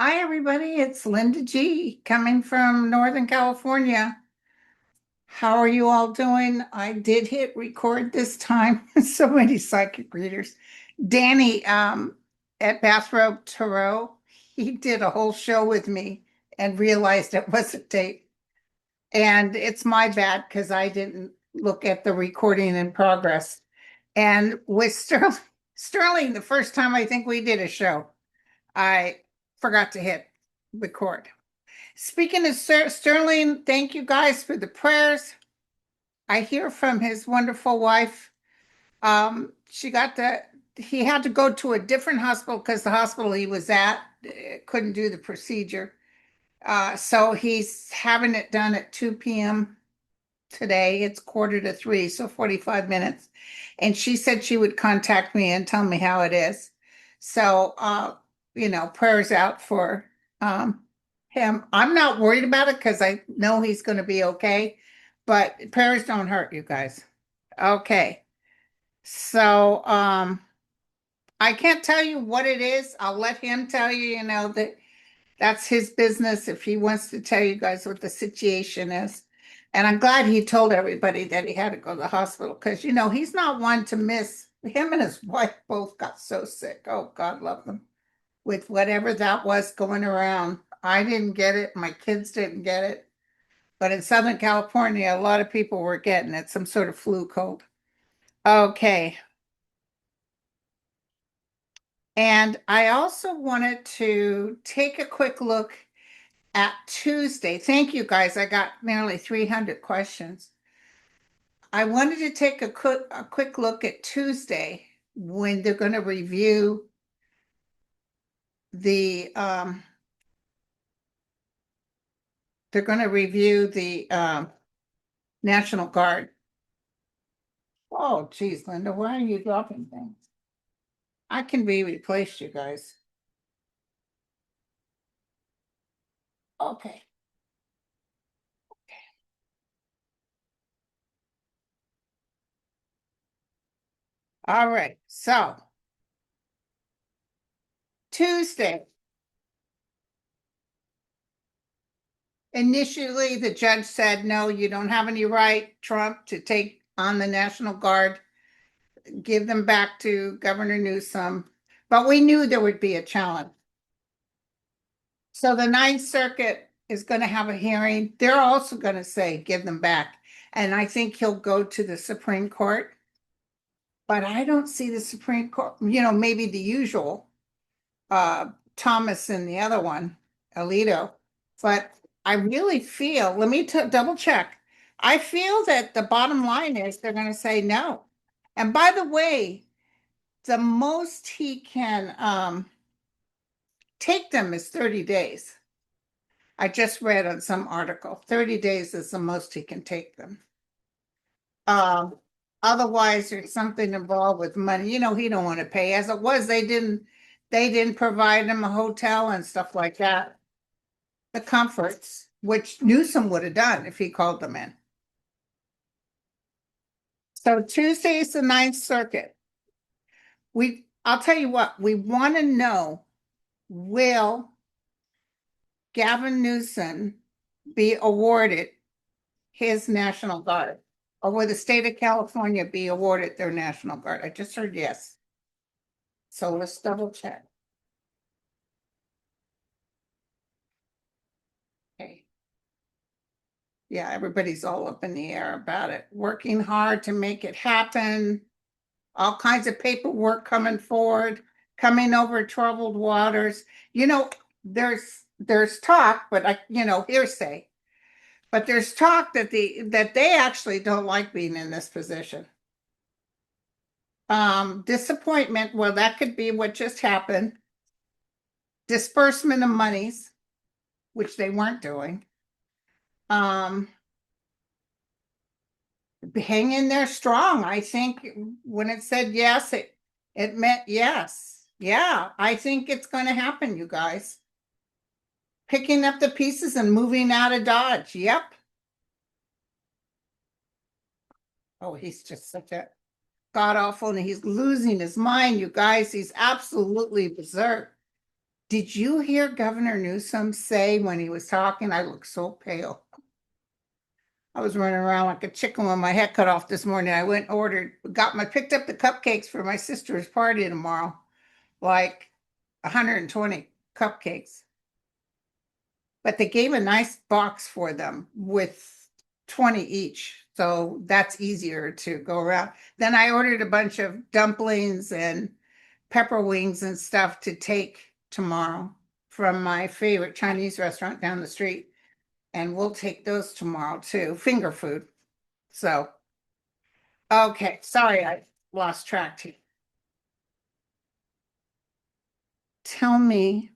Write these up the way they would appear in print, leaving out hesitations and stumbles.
Hi, everybody. It's Linda G coming from Northern California. How are you all doing? I did hit record this time. So many psychic readers. Danny at Bathrobe Tarot, he did a whole show with me and realized it was a tape. And it's my bad because I didn't look at the recording in progress. And with Sterling, the first time I think we did a show, I forgot to hit record. Speaking of Sterling, thank you guys for the prayers. I hear from his wonderful wife. She got he had to go to a different hospital because the hospital he was at couldn't do the procedure. So he's having it done at 2 p.m. today. It's 2:45, so 45 minutes. And she said she would contact me and tell me how it is. So, prayers out for him. I'm not worried about it because I know he's going to be okay, but prayers don't hurt, you guys. Okay. So, I can't tell you what it is. I'll let him tell you, that that's his business if he wants to tell you guys what the situation is. And I'm glad he told everybody that he had to go to the hospital because, he's not one to miss. Him and his wife both got so sick. Oh, God love them. With whatever that was going around. I didn't get it. My kids didn't get it. But in Southern California, a lot of people were getting it, some sort of flu cold. Okay. And I also wanted to take a quick look at Tuesday. Thank you guys. I got nearly 300 questions. I wanted to take a quick look at Tuesday when they're going to review the National Guard. Oh, geez, Linda, why are you dropping things? I can be replaced, you guys. Okay. All right. So Tuesday, initially the judge said, no, you don't have any right, Trump, to take on the National Guard, give them back to Governor Newsom. But we knew there would be a challenge. So the Ninth Circuit is going to have a hearing. They're also going to say, give them back. And I think he'll go to the Supreme Court. But I don't see the Supreme Court, maybe the usual, Thomas and the other one, Alito. But I really feel, let me double check. I feel that the bottom line is they're going to say no. And by the way, the most he can take them is 30 days. I just read on some article, 30 days is the most he can take them. Otherwise, there's something involved with money. He don't want to pay. As it was, they didn't provide him a hotel and stuff like that. The comforts, which Newsom would have done if he called them in. So Tuesday is the Ninth Circuit. I'll tell you what, we want to know, will Gavin Newsom be awarded his National Guard? Or will the state of California be awarded their National Guard? I just heard yes. So let's double check. Okay. Yeah, everybody's all up in the air about it. Working hard to make it happen. All kinds of paperwork coming forward, coming over troubled waters. There's talk, but hearsay. But there's talk that they actually don't like being in this position. Disappointment, well, that could be what just happened. Disbursement of monies, which they weren't doing. Hang in there strong. I think when it said yes, it meant yes. Yeah, I think it's going to happen, you guys. Picking up the pieces and moving out of Dodge. Yep. Oh, he's just such a god awful, and he's losing his mind, you guys. He's absolutely berserk. Did you hear Governor Newsom say when he was talking, I look so pale. I was running around like a chicken with my head cut off this morning. I went and picked up the cupcakes for my sister's party tomorrow, like 120 cupcakes. But they gave a nice box for them with 20 each. So that's easier to go around. Then I ordered a bunch of dumplings and pepper wings and stuff to take tomorrow from my favorite Chinese restaurant down the street. And we'll take those tomorrow too. Finger food. So, okay. Sorry, I lost track here. Tell me,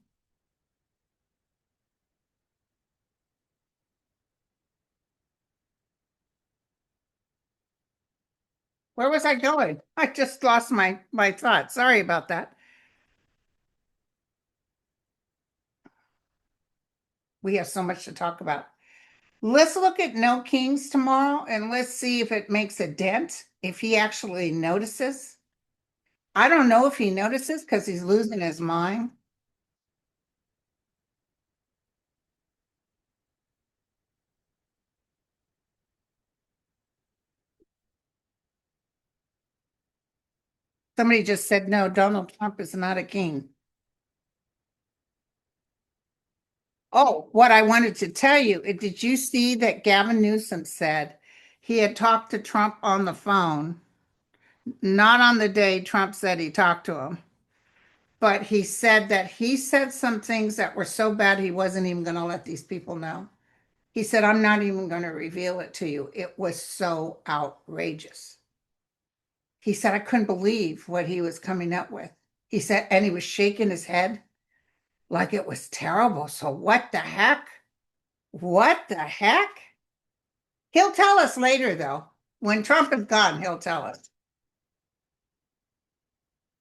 where was I going? I just lost my thought. Sorry about that. We have so much to talk about. Let's look at No Kings tomorrow and let's see if it makes a dent, if he actually notices. I don't know if he notices because he's losing his mind. Somebody just said, no, Donald Trump is not a king. Oh, what I wanted to tell you, did you see that Gavin Newsom said he had talked to Trump on the phone, not on the day Trump said he talked to him, but he said that he said some things that were so bad he wasn't even going to let these people know. He said, I'm not even going to reveal it to you. It was so outrageous. He said, I couldn't believe what he was coming up with. He said, and he was shaking his head like it was terrible. So what the heck? What the heck? He'll tell us later, though. When Trump is gone, he'll tell us.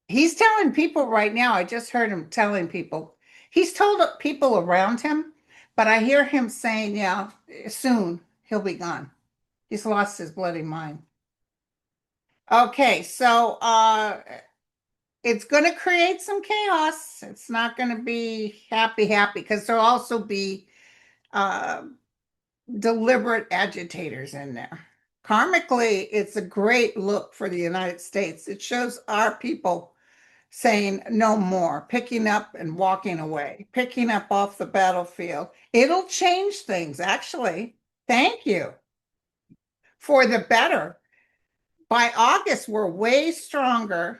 He's telling people right now. I just heard him telling people. He's told people around him, but I hear him saying, yeah, soon he'll be gone. He's lost his bloody mind. Okay, so it's going to create some chaos. It's not going to be happy because there'll also be uh, deliberate agitators in there. Karmically, it's a great look for the United States. It shows our people saying no more, picking up and walking away, picking up off the battlefield. It'll change things, actually. Thank you for the better. By August, we're way stronger.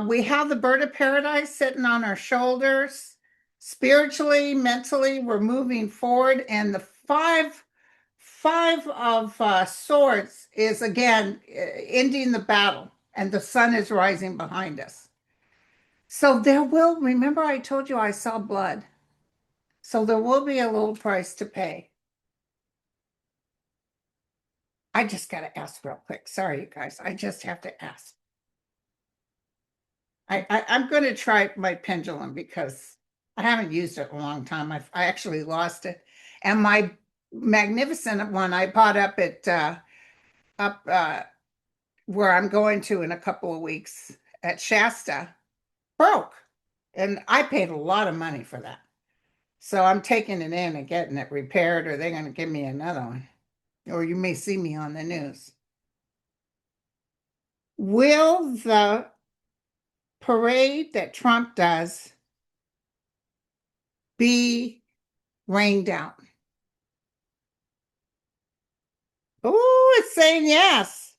We have the bird of paradise sitting on our shoulders. Spiritually, mentally, we're moving forward. And the five of swords is again ending the battle, and the sun is rising behind us. So there will, remember I told you I saw blood. So there will be a little price to pay. I just got to ask real quick. Sorry, you guys. I just have to ask. I'm going to try my pendulum because I haven't used it in a long time. I actually lost it. And my magnificent one I bought up at up where I'm going to in a couple of weeks at Shasta broke. And I paid a lot of money for that. So I'm taking it in and getting it repaired, or they're going to give me another one. Or you may see me on the news. Will the parade that Trump does be rained out? Oh, it's saying yes.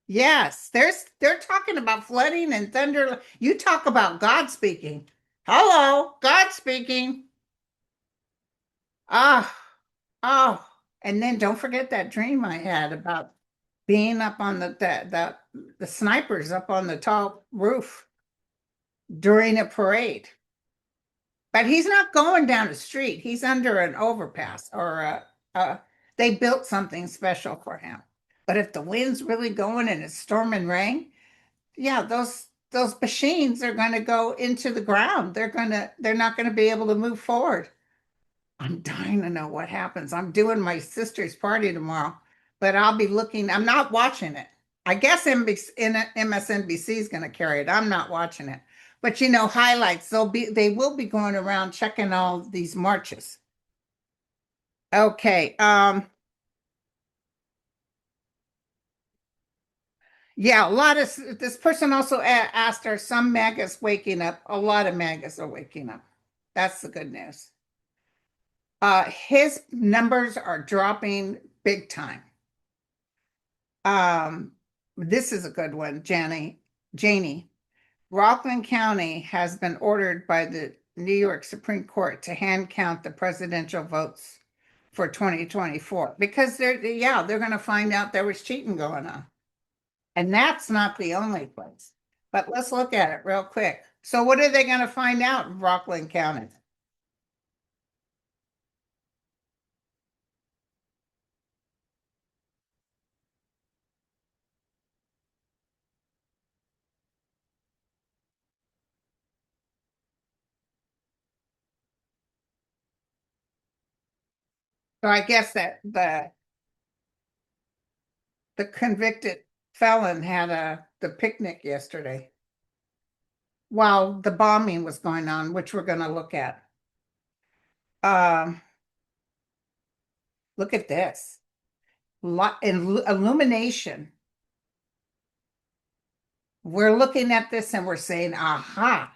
Yes. They're talking about flooding and thunder. You talk about God speaking. Hello, God speaking. Ah, oh. And then don't forget that dream I had about being up on the snipers up on the tall roof during a parade. But he's not going down the street. He's under an overpass or they built something special for him. But if the wind's really going and it's storm and rain, yeah, those machines are going to go into the ground. They're not going to be able to move forward. I'm dying to know what happens. I'm doing my sister's party tomorrow, but I'll be looking. I'm not watching it. I guess MSNBC is going to carry it. I'm not watching it, But highlights, they will be going around checking all these marches. Okay. Yeah, a lot of this person also asked, are some MAGAs waking up? A lot of MAGAs are waking up. That's the good news. His numbers are dropping big time. Um, this is a good one, Janie. Rockland County has been ordered by the New York Supreme Court to hand count the presidential votes for 2024 because they're going to find out there was cheating going on. And that's not the only place. But let's look at it real quick. So what are they going to find out in Rockland County? So I guess that the convicted felon had the picnic yesterday while the bombing was going on, which we're going to look at. Um, Look at this. Illumination. We're looking at this and we're saying, aha,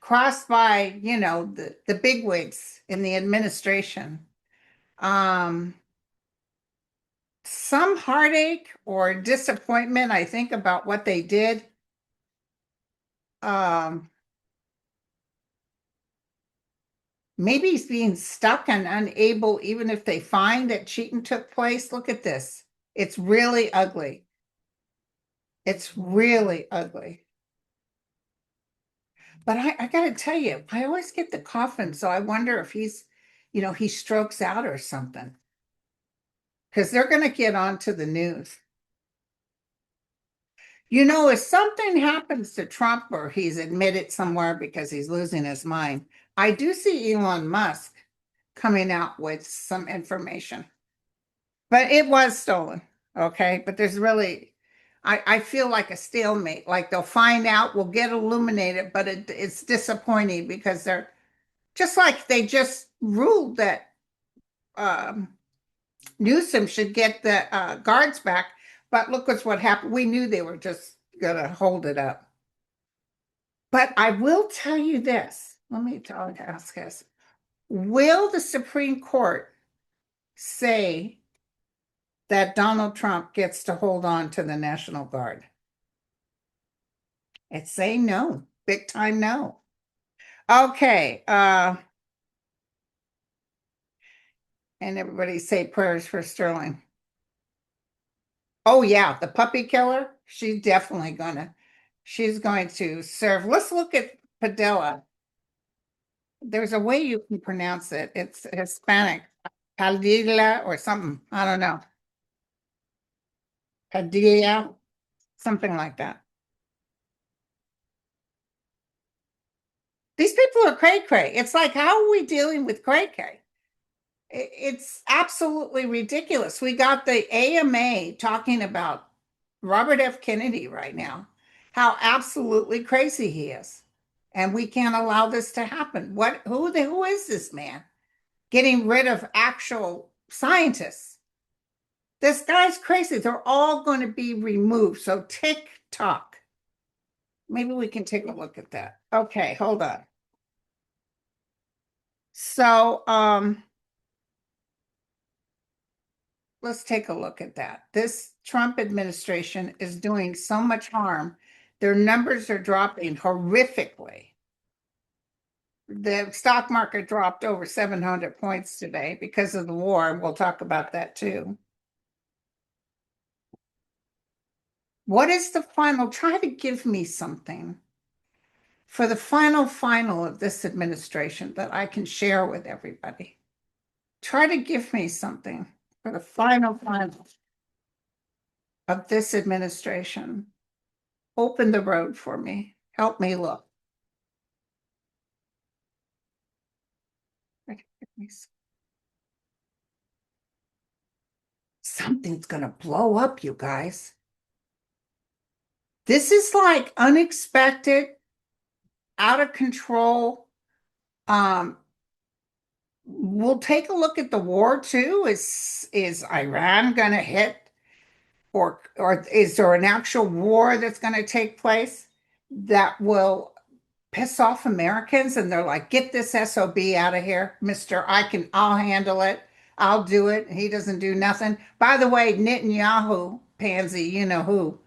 crossed by, the bigwigs in the administration. Um, some heartache or disappointment, I think, about what they did. Um, Maybe he's being stuck and unable, even if they find that cheating took place. Look at this. It's really ugly. It's really ugly. But I got to tell you, I always get the coffin. So I wonder if he strokes out or something. Because they're going to get onto the news. If something happens to Trump or he's admitted somewhere because he's losing his mind, I do see Elon Musk coming out with some information. But it was stolen. Okay. But there's really, I feel like a stalemate. Like they'll find out, we'll get illuminated, but it's disappointing because they're just like they just ruled that um, Newsom should get the guards back. But look what's what happened. We knew they were just going to hold it up. But I will tell you this. Let me ask this. Will the Supreme Court say that Donald Trump gets to hold on to the National Guard? It's saying no, big time no. Okay, and everybody say prayers for Sterling. Oh yeah, the puppy killer. She's going to serve. Let's look at Padilla. There's a way you can pronounce it. It's Hispanic, Padilla or something. I don't know. Padilla, something like that. These people are cray cray. It's like, how are we dealing with cray cray? It's absolutely ridiculous. We got the AMA talking about Robert F. Kennedy right now, how absolutely crazy he is. And we can't allow this to happen. Who is this man? Getting rid of actual scientists. This guy's crazy. They're all going to be removed. So tick tock. Maybe we can take a look at that. Okay, hold on. So, let's take a look at that. This Trump administration is doing so much harm. Their numbers are dropping horrifically. The stock market dropped over 700 points today because of the war. We'll talk about that too. What is the final? Try to give me something for the final of this administration that I can share with everybody. Try to give me something for the final of this administration. Open the road for me. Help me look. Something's going to blow up, you guys. This is like unexpected. out of control. Um, we'll take a look at the war too. Is Iran going to hit, or is there an actual war that's going to take place that will piss off Americans? And they're like, get this SOB out of here, Mister. I'll handle it. I'll do it. He doesn't do nothing. By the way, Netanyahu, pansy, you know who,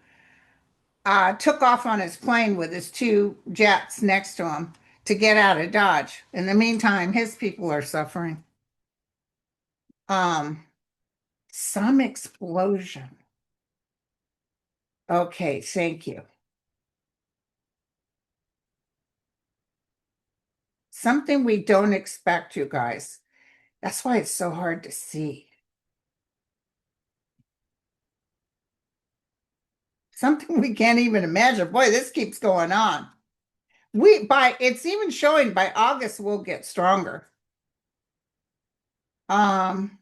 took off on his plane with his two jets next to him to get out of Dodge. In the meantime, his people are suffering. Um, some explosion. Okay, thank you. Something we don't expect, you guys. That's why it's so hard to see. Something we can't even imagine. Boy, this keeps going on. It's even showing by August we'll get stronger. Um,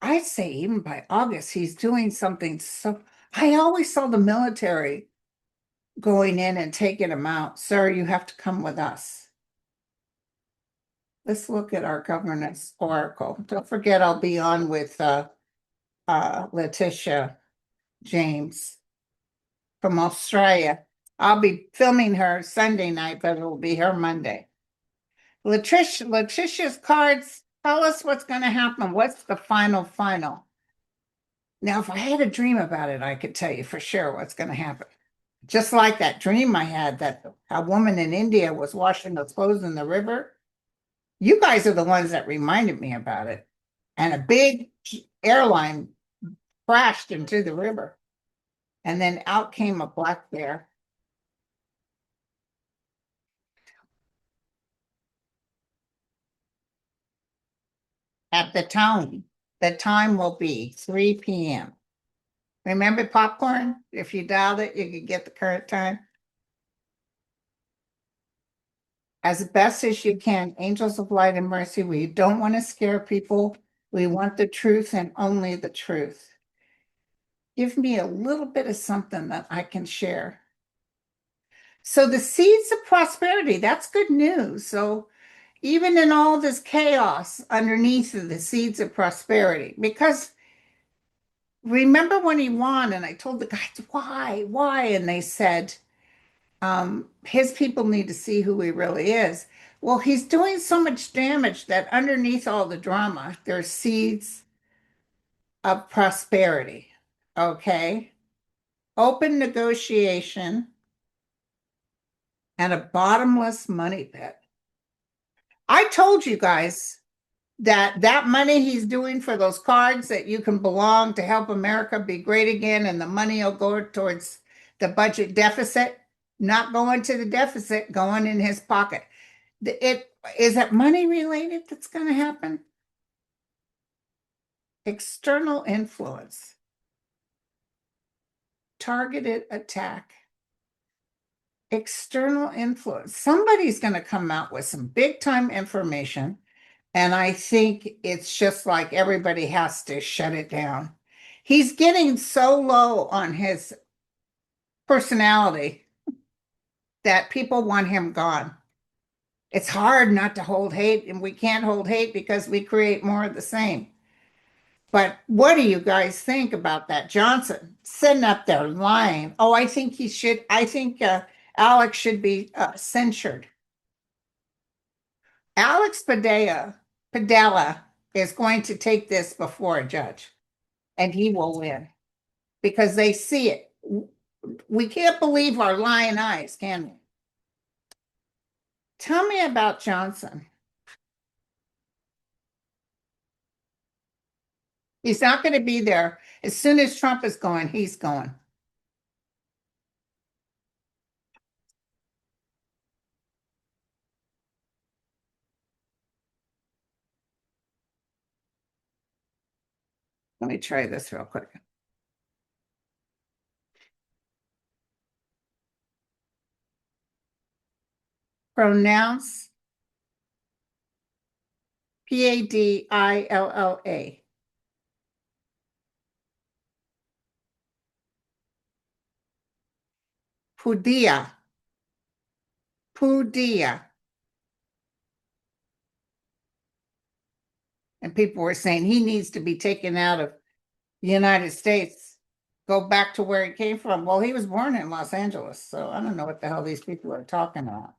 I'd say even by August he's doing something so I always saw the military going in and taking him out. Sir, you have to come with us. Let's look at our governance oracle. Don't forget I'll be on with Letitia James from Australia. I'll be filming her Sunday night, but it'll be her Monday. Letitia's cards tell us what's going to happen. What's the final? Now, if I had a dream about it, I could tell you for sure what's going to happen. Just like that dream I had that a woman in India was washing her clothes in the river. You guys are the ones that reminded me about it. And a big airline crashed into the river. And then out came a black bear. At the time will be 3 p.m. Remember popcorn? If you dialed it, you could get the current time. As best as you can, angels of light and mercy. We don't want to scare people. We want the truth and only the truth. Give me a little bit of something that I can share. So the seeds of prosperity, that's good news. So even in all this chaos underneath of the seeds of prosperity, because remember when he won and I told the guys, why? And they said, his people need to see who he really is. Well, he's doing so much damage that underneath all the drama, there's seeds of prosperity. Okay. Open negotiation and a bottomless money pit. I told you guys that that money he's doing for those cards that you can belong to help America be great again, and the money will go towards the budget deficit, not going to the deficit, going in his pocket. It is it money related that's going to happen? External influence, targeted attack, external influence. Somebody's going to come out with some big time information. And I think it's just like everybody has to shut it down. He's getting so low on his personality that people want him gone. It's hard not to hold hate, and we can't hold hate because we create more of the same. But what do you guys think about that? Johnson sitting up there lying. Oh, I think he should. I think Alex should be censured. Alex Padilla is going to take this before a judge, and he will win because they see it. We can't believe our lying eyes, can we? Tell me about Johnson. He's not going to be there. As soon as Trump is going, he's going. Let me try this real quick. Pronounce Padilla. Pudia, Pudia. And people were saying he needs to be taken out of the United States, go back to where he came from. Well, he was born in Los Angeles, so I don't know what the hell these people are talking about.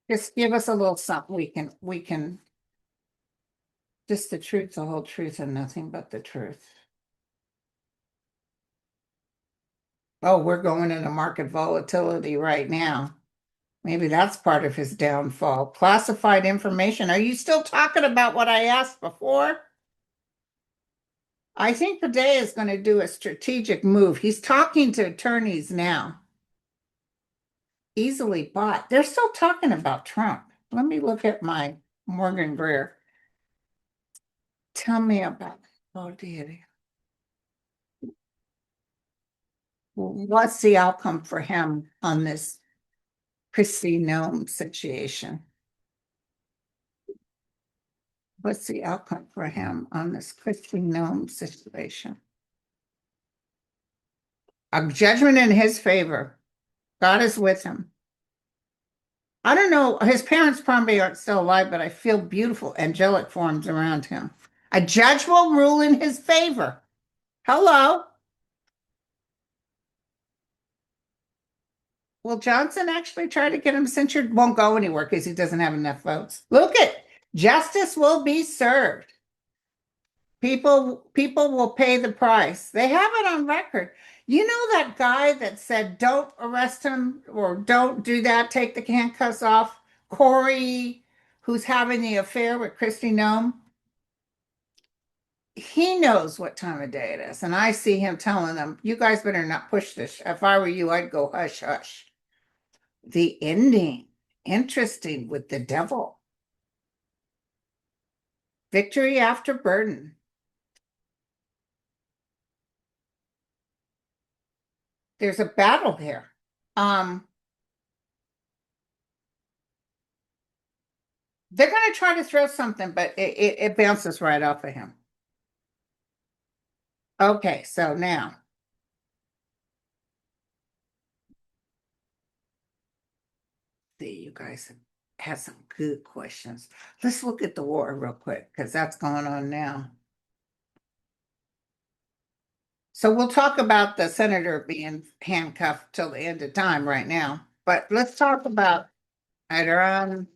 Just give us a little something we can just the truth, the whole truth, and nothing but the truth. Oh, we're going into market volatility right now. Maybe that's part of his downfall. Classified information. Are you still talking about what I asked before? I think Bidet is going to do a strategic move. He's talking to attorneys now. Easily bought. They're still talking about Trump. Let me look at my Morgan Greer. Tell me about, oh dear. What's the outcome for him on this Christy Nome situation? What's the outcome for him on this Christy Nome situation? A judgment in his favor. God is with him. I don't know. His parents probably aren't still alive, but I feel beautiful angelic forms around him. A judge will rule in his favor. Hello. Will Johnson actually try to get him censured? Won't go anywhere because he doesn't have enough votes. Look at justice will be served. People will pay the price. They have it on record. You know that guy that said don't arrest him or don't do that, take the handcuffs off? Corey, who's having the affair with Christy Nome? He knows what time of day it is. And I see him telling them, you guys better not push this. If I were you, I'd go hush, hush. The ending, interesting with the devil. Victory after burden. There's a battle here. They're going to try to throw something, but it bounces right off of him. Okay, so now. See, you guys have some good questions. Let's look at the war real quick because that's going on now. So we'll talk about the senator being handcuffed till the end of time right now. But let's talk about Iran.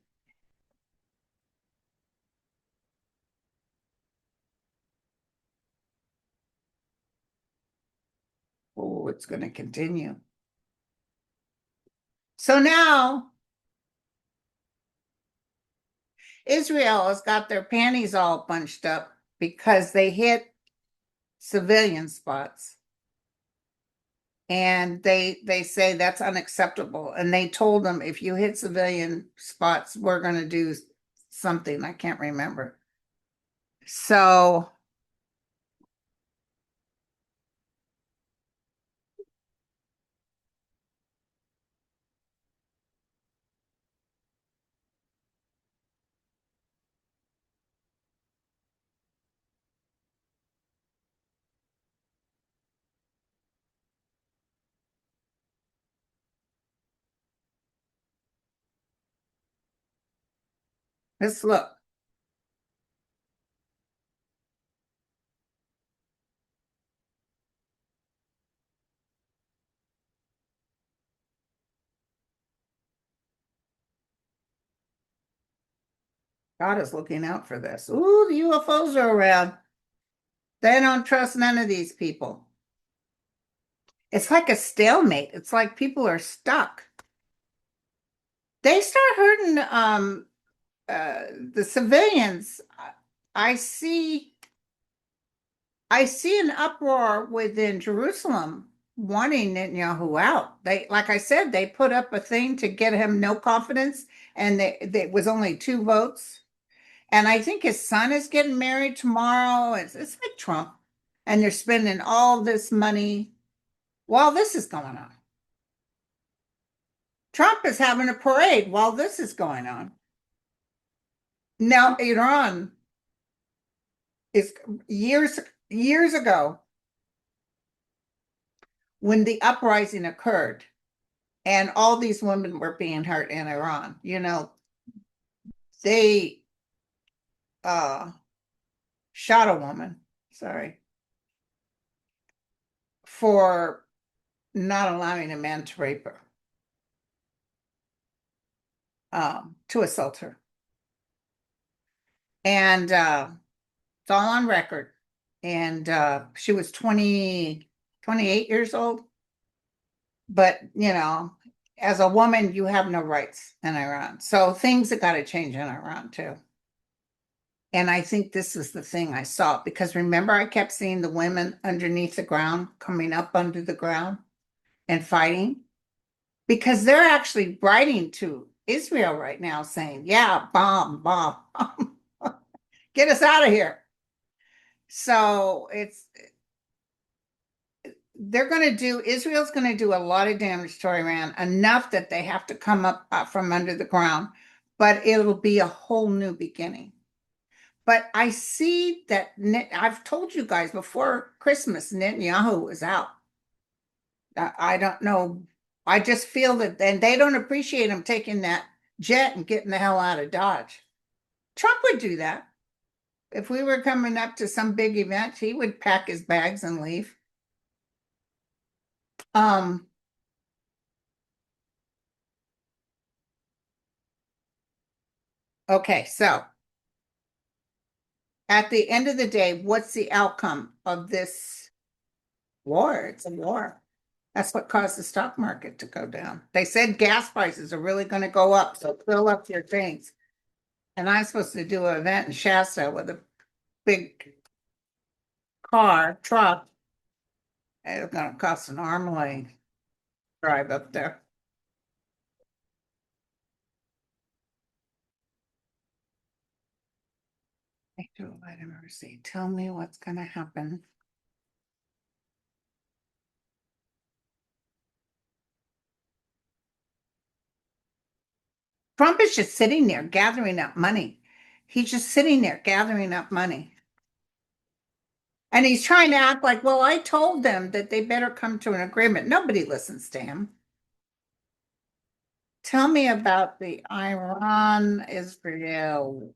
Oh, it's going to continue. So now Israel has got their panties all bunched up because they hit civilian spots. And they say that's unacceptable. And they told them if you hit civilian spots, we're going to do something. I can't remember. So let's look. God is looking out for this. Ooh, the UFOs are around. They don't trust none of these people. It's like a stalemate. It's like people are stuck. They start hurting the civilians. I see I see an uproar within Jerusalem wanting Netanyahu out. They, like I said, they put up a thing to get him no confidence, and it was only 2 votes. And I think his son is getting married tomorrow. It's like Trump, and they're spending all this money while this is going on. Trump is having a parade while this is going on. Now, Iran is years years ago, when the uprising occurred and all these women were being hurt in Iran, they uh, shot a woman, sorry, for not allowing a man to rape her, to assault her. And it's all on record. And she was 28 years old. But, as a woman, you have no rights in Iran. So things have got to change in Iran too. And I think this is the thing I saw because remember, I kept seeing the women underneath the ground coming up under the ground and fighting because they're actually writing to Israel right now saying, yeah, bomb, bomb, bomb. Get us out of here. So Israel's going to do a lot of damage to Iran, enough that they have to come up from under the ground, but it'll be a whole new beginning. But I see that I've told you guys before Christmas, Netanyahu was out. I don't know. I just feel that, and they don't appreciate him taking that jet and getting the hell out of Dodge. Trump would do that. If we were coming up to some big event, he would pack his bags and leave. Um, okay, so at the end of the day, what's the outcome of this war? It's a war. That's what caused the stock market to go down. They said gas prices are really going to go up, so fill up your tanks. And I'm supposed to do an event in Shasta with a big truck. It's going to cost an arm and leg drive up there. I do let him see. Tell me what's going to happen. Trump is just sitting there gathering up money. He's just sitting there gathering up money. And he's trying to act like, well, I told them that they better come to an agreement. Nobody listens to him. Tell me about the Iran Israel.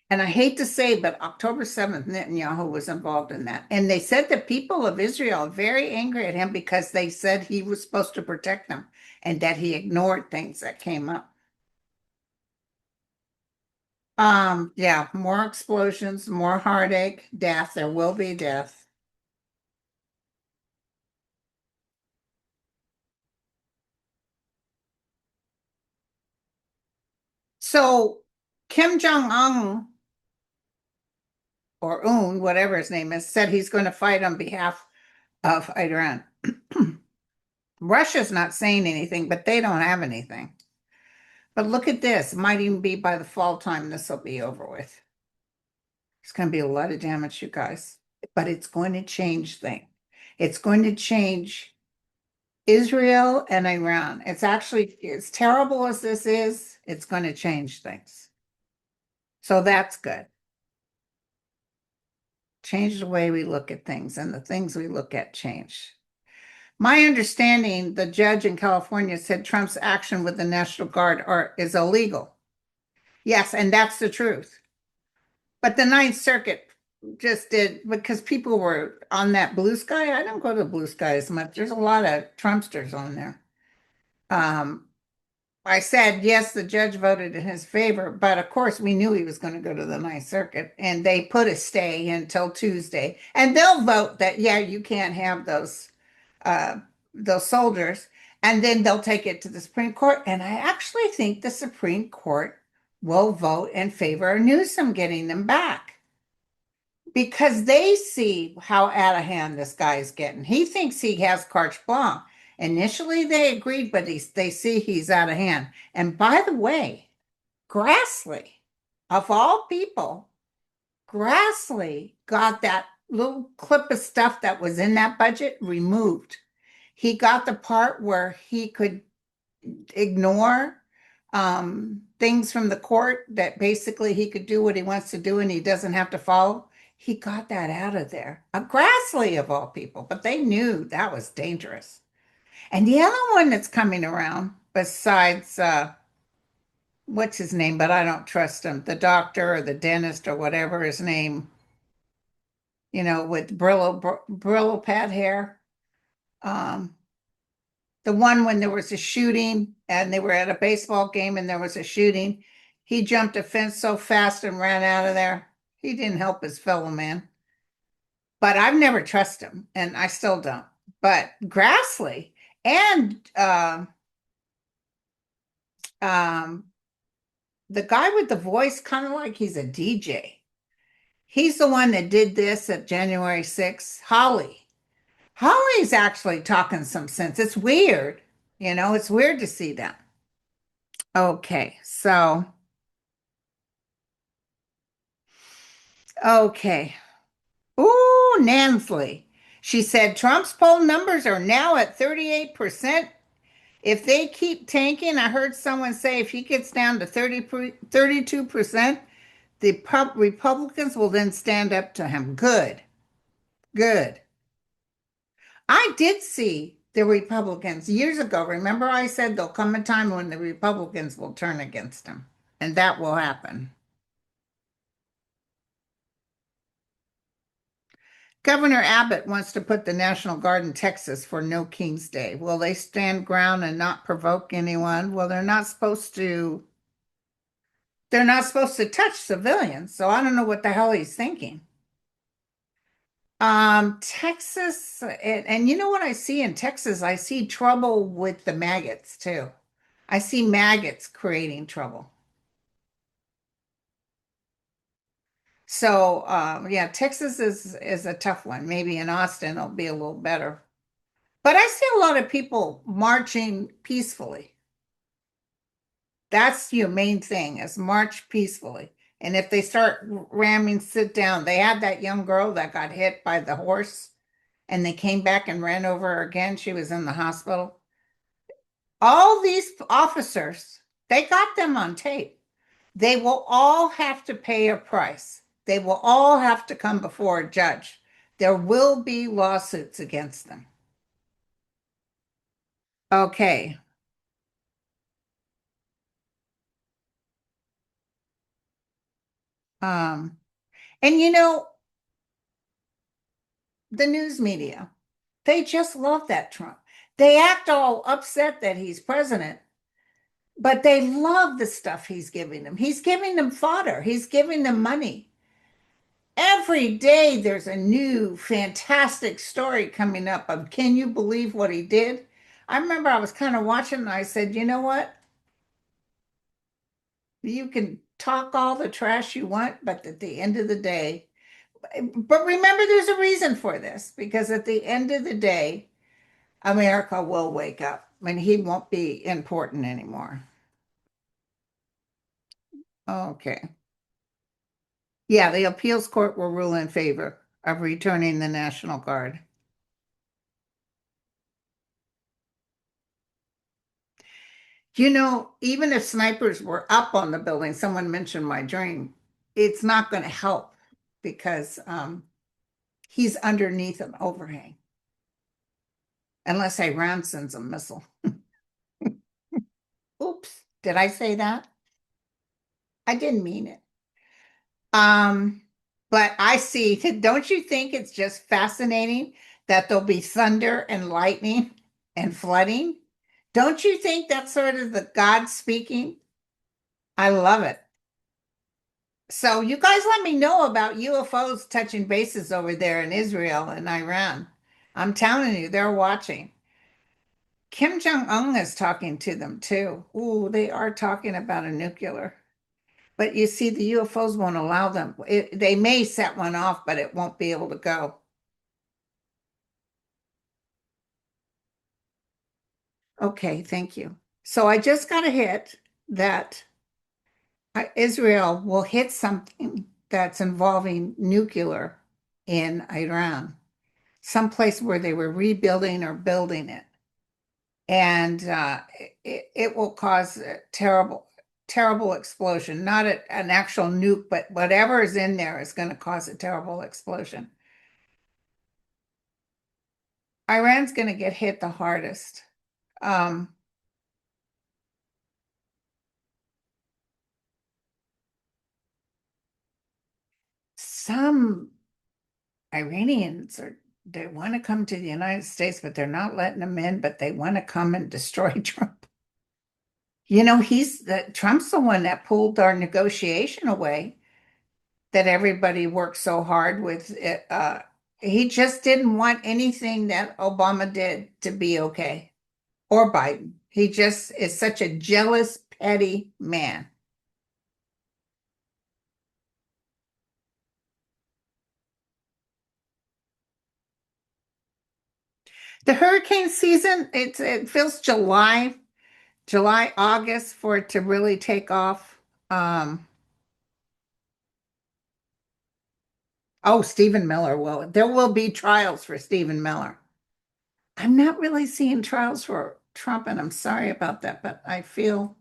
And I hate to say, but October 7th, Netanyahu was involved in that. And they said the people of Israel are very angry at him because they said he was supposed to protect them and that he ignored things that came up. Yeah, more explosions, more heartache, death. There will be death. So Kim Jong-un or Un, whatever his name is, said he's going to fight on behalf of Iran. Russia's not saying anything, but they don't have anything. But look at this. It might even be by the fall time this will be over with. It's going to be a lot of damage, you guys. But it's going to change things. It's going to change Israel and Iran. It's actually, as terrible as this is, it's going to change things. So that's good. Change the way we look at things, and the things we look at change. My understanding, the judge in California said Trump's action with the National Guard is illegal. Yes, and that's the truth. But the Ninth Circuit just did because people were on that blue sky. I don't go to blue sky as much. There's a lot of Trumpsters on there. Um, I said, yes, the judge voted in his favor, but of course we knew he was going to go to the Ninth Circuit, and they put a stay until Tuesday, and they'll vote that, yeah, you can't have uh, those soldiers, and then they'll take it to the Supreme Court. And I actually think the Supreme Court will vote in favor of Newsom getting them back because they see how out of hand this guy is getting. He thinks he has carte blanche. Initially, they agreed, but they see he's out of hand. And by the way, Grassley, of all people, Grassley got that little clip of stuff that was in that budget removed. He got the part where he could ignore things from the court that basically he could do what he wants to do and he doesn't have to follow. He got that out of there. A Grassley of all people, but they knew that was dangerous. And the other one that's coming around, besides what's his name, but I don't trust him, the doctor or the dentist or whatever his name, with Brillo pad hair. Um, the one when there was a shooting and they were at a baseball game and there was a shooting, he jumped a fence so fast and ran out of there. He didn't help his fellow man. But I've never trusted him, and I still don't. But Grassley and um, the guy with the voice, kind of like he's a DJ. He's the one that did this at January 6th. Holly. Holly's actually talking some sense. It's weird. It's weird to see that. Okay, so, okay. Ooh, Nansley. She said Trump's poll numbers are now at 38%. If they keep tanking, I heard someone say if he gets down to 32%, the Republicans will then stand up to him. Good, good. I did see the Republicans years ago. Remember, I said there'll come a time when the Republicans will turn against him, and that will happen. Governor Abbott wants to put the National Guard in Texas for No King's Day. Will they stand ground and not provoke anyone? Well, they're not supposed to touch civilians, so I don't know what the hell he's thinking. Texas, and you know what I see in Texas? I see trouble with the maggots too. I see maggots creating trouble. So, yeah, Texas is a tough one. Maybe in Austin it'll be a little better. But I see a lot of people marching peacefully. That's your main thing is march peacefully. And if they start ramming, sit down. They had that young girl that got hit by the horse and they came back and ran over her again. She was in the hospital. All these officers, they got them on tape. They will all have to pay a price. They will all have to come before a judge. There will be lawsuits against them. Okay. Um, and the news media, they just love that Trump. They act all upset that he's president, but they love the stuff he's giving them. He's giving them fodder. He's giving them money. Every day there's a new fantastic story coming up of can you believe what he did? I remember I was kind of watching and I said, you know what? You can talk all the trash you want, but at the end of the day, but remember there's a reason for this because at the end of the day, America will wake up and he won't be important anymore. Okay. Yeah, the appeals court will rule in favor of returning the National Guard. Even if snipers were up on the building, someone mentioned my dream, it's not going to help because he's underneath an overhang, unless Iran sends a missile. Oops, did I say that? I didn't mean it. Um, but I see, don't you think it's just fascinating that there'll be thunder and lightning and flooding? Don't you think that's sort of the God speaking? I love it. So you guys let me know about UFOs touching bases over there in Israel and Iran. I'm telling you, they're watching. Kim Jong-un is talking to them too. Ooh, they are talking about a nuclear. But you see, the UFOs won't allow them. They may set one off, but it won't be able to go. Okay, thank you. So I just got a hit that Israel will hit something that's involving nuclear in Iran, someplace where they were rebuilding or building it. And it will cause terrible, terrible explosion, not an actual nuke, but whatever is in there is going to cause a terrible explosion. Iran's going to get hit the hardest. Um, some Iranians they want to come to the United States, but they're not letting them in, but they want to come and destroy Trump. Trump's the one that pulled our negotiation away that everybody worked so hard with. He just didn't want anything that Obama did to be okay, or Biden. He just is such a jealous, petty man. The hurricane season, it feels July, August for it to really take off. Um, oh, Stephen Miller there will be trials for Stephen Miller. I'm not really seeing trials for Trump, and I'm sorry about that, but I feel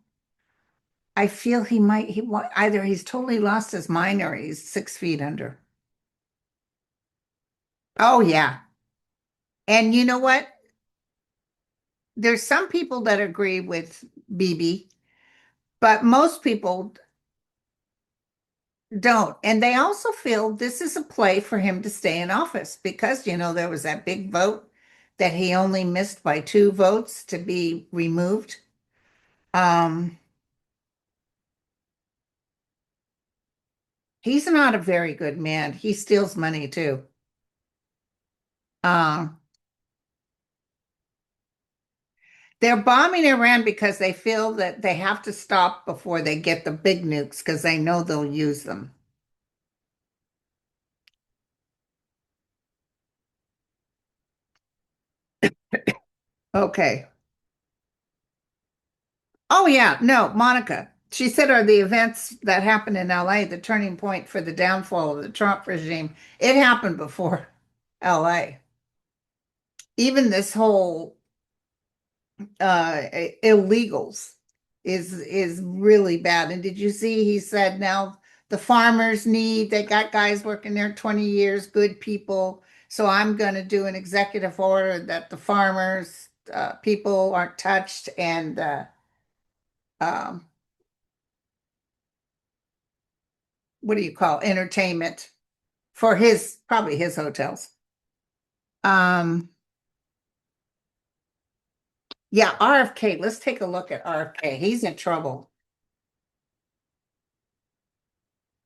either he's totally lost his mind or he's 6 feet under. Oh yeah. And you know what? There's some people that agree with Bibi, but most people don't. And they also feel this is a play for him to stay in office because, there was that big vote that he only missed by 2 votes to be removed. Um, he's not a very good man. He steals money too. Um, they're bombing Iran because they feel that they have to stop before they get the big nukes because they know they'll use them. Okay. Oh yeah, no, Monica. She said are the events that happened in LA the turning point for the downfall of the Trump regime. It happened before LA. Even this whole illegals is really bad. And did you see he said now the farmers they got guys working there 20 years, good people. So I'm going to do an executive order that the farmers people aren't touched and um, what do you call entertainment for his probably his hotels. Um, yeah, RFK. Let's take a look at RFK. He's in trouble.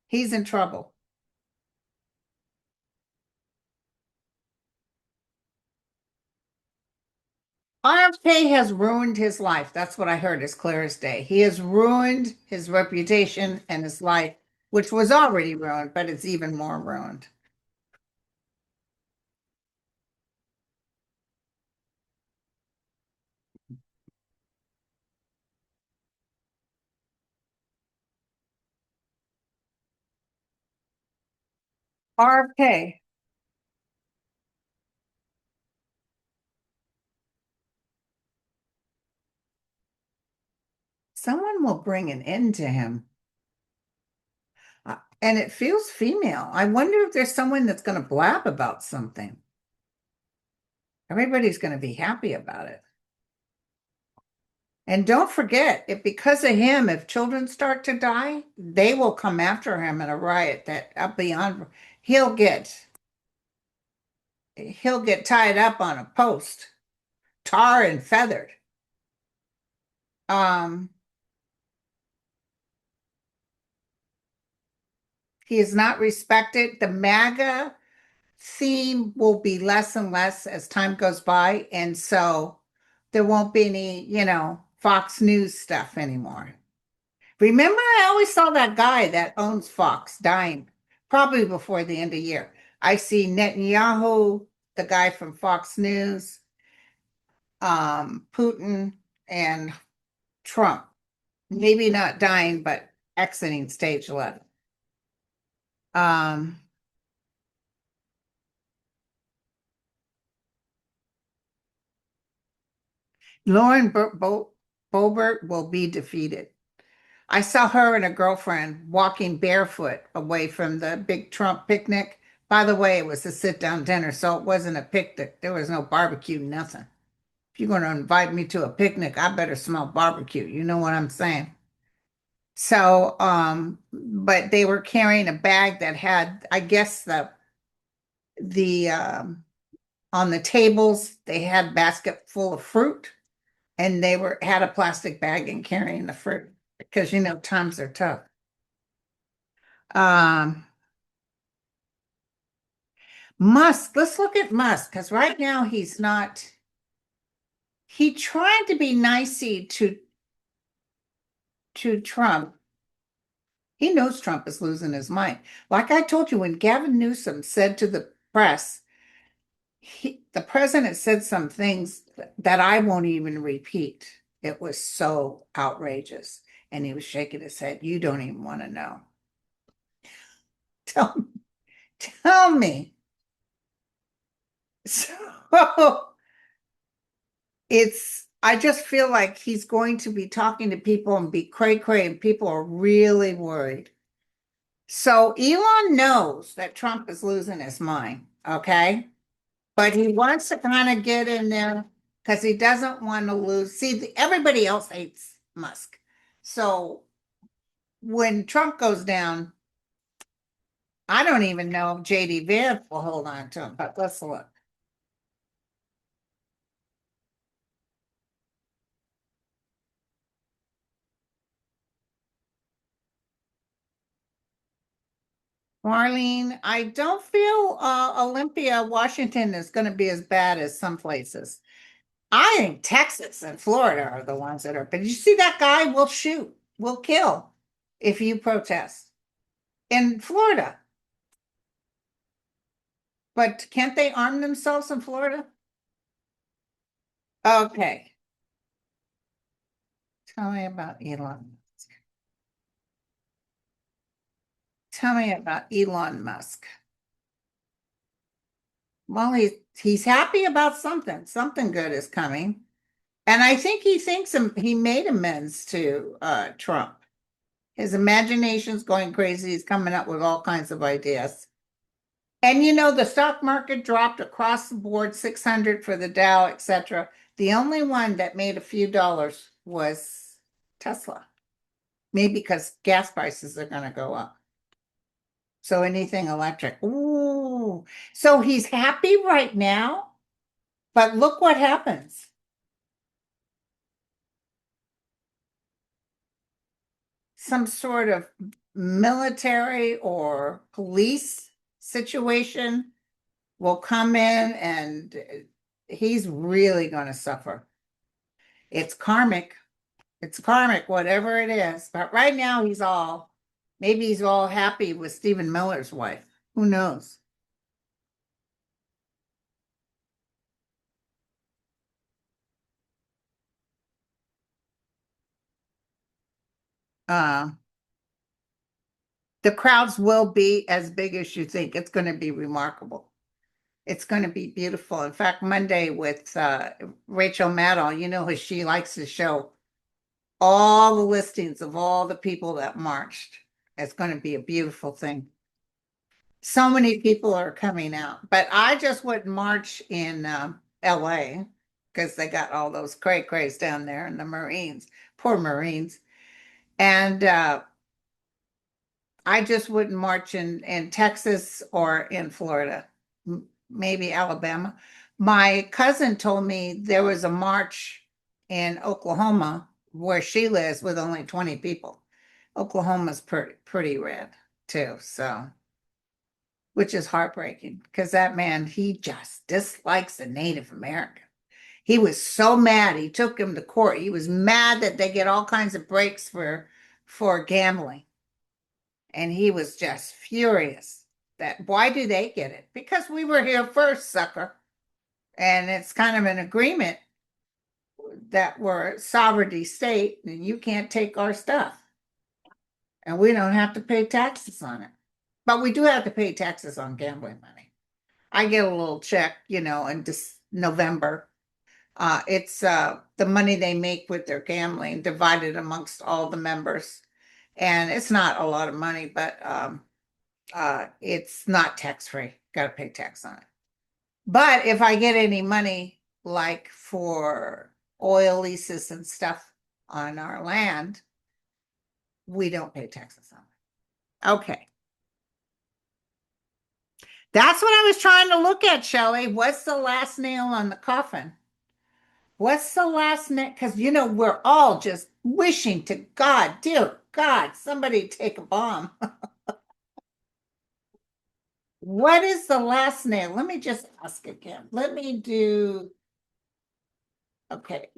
He's in trouble. RFK has ruined his life. That's what I heard as clear as day. He has ruined his reputation and his life, which was already ruined, but it's even more ruined. RFK, someone will bring an end to him. And it feels female. I wonder if there's someone that's going to blab about something. Everybody's going to be happy about it. And don't forget, if because of him, if children start to die, they will come after him in a riot that up beyond he'll get he'll get tied up on a post, tar and feathered. Um, he is not respected. The MAGA theme will be less and less as time goes by, and so there won't be any, Fox News stuff anymore. Remember, I always saw that guy that owns Fox dying probably before the end of the year. I see Netanyahu, the guy from Fox News, Putin, and Trump. Maybe not dying, but exiting stage left. Um, Lauren Boebert will be defeated. I saw her and a girlfriend walking barefoot away from the big Trump picnic. By the way, it was a sit-down dinner, so it wasn't a picnic. There was no barbecue, nothing. If you're going to invite me to a picnic, I better smell barbecue. You know what I'm saying? So, but they were carrying a bag that had, I guess, the on the tables they had basket full of fruit, and they were had a plastic bag and carrying the fruit because times are tough. Um, Musk, let's look at Musk because right now he's not. He tried to be nicey to Trump. He knows Trump is losing his mind. Like I told you, when Gavin Newsom said to the press, the president said some things that I won't even repeat. It was so outrageous. And he was shaking his head. You don't even want to know. Tell, tell me. So I just feel like he's going to be talking to people and be cray cray, and people are really worried. So Elon knows that Trump is losing his mind, okay? But he wants to kind of get in there because he doesn't want to lose. See, everybody else hates Musk. So when Trump goes down, I don't even know if JD Vance will hold on to him, but let's look. Marlene, I don't feel Olympia, Washington is going to be as bad as some places. I think Texas and Florida are the ones that are, but you see that guy will shoot, will kill if you protest in Florida. But can't they arm themselves in Florida? Okay. Tell me about Elon. Tell me about Elon Musk. Well, he's happy about something. Something good is coming. And I think he thinks he made amends to Trump. His imagination's going crazy. He's coming up with all kinds of ideas. And the stock market dropped across the board, 600 for the Dow, etc. The only one that made a few dollars was Tesla. Maybe because gas prices are going to go up. So anything electric. Ooh. So he's happy right now, but look what happens. Some sort of military or police situation will come in and he's really going to suffer. It's karmic. It's karmic, whatever it is. But right now maybe he's all happy with Stephen Miller's wife. Who knows? Uh, the crowds will be as big as you think. It's going to be remarkable. It's going to be beautiful. In fact, Monday with Rachel Maddow, who she likes to show all the listings of all the people that marched. It's going to be a beautiful thing. So many people are coming out, but I just wouldn't march in LA because they got all those cray crays down there and the Marines, poor Marines. And I just wouldn't march in Texas or in Florida, maybe Alabama. My cousin told me there was a march in Oklahoma where she lives with only 20 people. Oklahoma's pretty red too, so which is heartbreaking because that man, he just dislikes the Native American. He was so mad. He took him to court. He was mad that they get all kinds of breaks for gambling. And he was just furious that why do they get it? Because we were here first, sucker. And it's kind of an agreement that we're a sovereignty state and you can't take our stuff. And we don't have to pay taxes on it. But we do have to pay taxes on gambling money. I get a little check, in this November. It's the money they make with their gambling divided amongst all the members. And it's not a lot of money, but it's not tax free. Got to pay tax on it. But if I get any money, like for oil leases and stuff on our land, we don't pay taxes on it. Okay. That's what I was trying to look at, Shelley. What's the last nail on the coffin? What's the last nail? Because, we're all just wishing to God, dear God, somebody take a bomb. What is the last nail? Let me just ask again. Let me do, okay.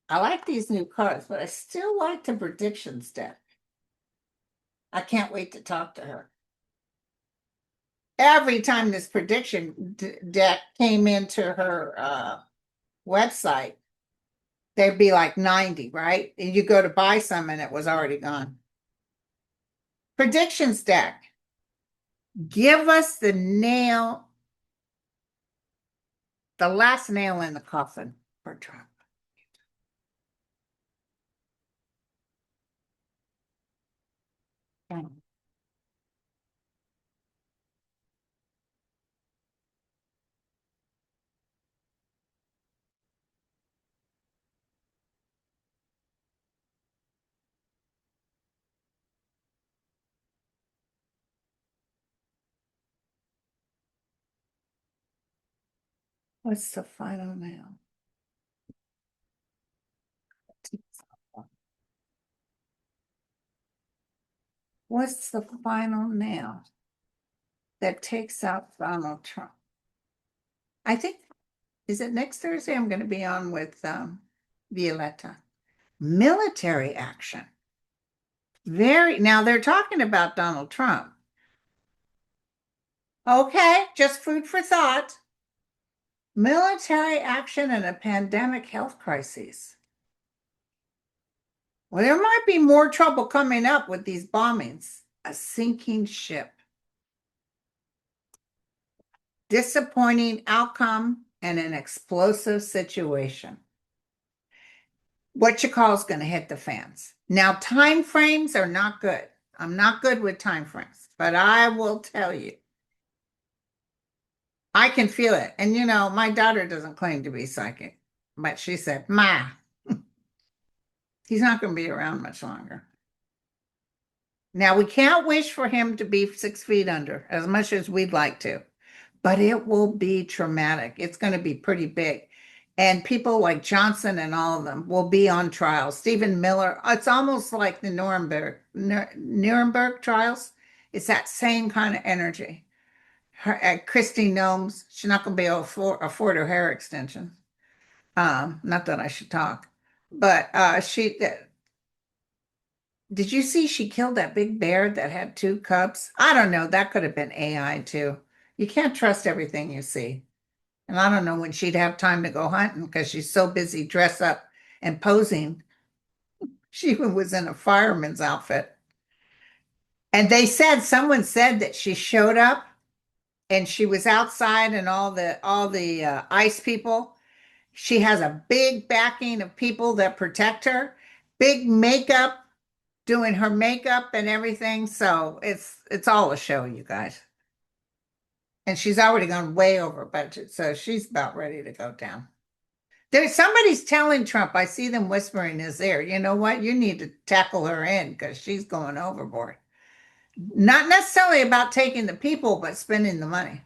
I like these new cards, but I still like the predictions deck. I can't wait to talk to her. Every time this prediction deck came into her website, they'd be like 90, right? And you go to buy some and it was already gone. Predictions deck. Give us the nail, the last nail in the coffin for Trump. What's the final nail? What's the final nail that takes out Donald Trump? I think, is it next Thursday? I'm going to be on with Violetta. Military action. Now they're talking about Donald Trump. Okay, just food for thought. Military action and a pandemic health crisis. Well, there might be more trouble coming up with these bombings. A sinking ship. Disappointing outcome and an explosive situation. What you call is going to hit the fans. Now, time frames are not good. I'm not good with time frames, but I will tell you, I can feel it. And my daughter doesn't claim to be psychic, but she said, Ma, he's not going to be around much longer. Now, we can't wish for him to be 6 feet under as much as we'd like to, but it will be traumatic. It's going to be pretty big. And people like Johnson and all of them will be on trial. Stephen Miller, it's almost like the Nuremberg trials. It's that same kind of energy. Christy Gnomes, she's not going to be able to afford her hair extensions. Not that I should talk, but did you see she killed that big bear that had two cubs? I don't know. That could have been AI too. You can't trust everything you see. And I don't know when she'd have time to go hunting because she's so busy dressed up and posing. She even was in a fireman's outfit. And someone said that she showed up and she was outside and all the ice people. She has a big backing of people that protect her, big makeup, doing her makeup and everything. So it's all a show, you guys. And she's already gone way over budget, so she's about ready to go down. Somebody's telling Trump, I see them whispering in his ear, you know what? You need to tackle her in because she's going overboard. Not necessarily about taking the people, but spending the money.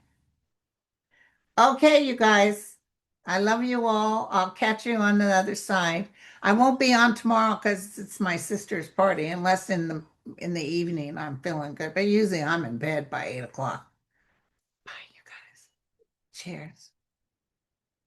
Okay, you guys. I love you all. I'll catch you on the other side. I won't be on tomorrow because it's my sister's party, unless in the evening I'm feeling good. But usually I'm in bed by 8 o'clock. Bye, you guys. Cheers.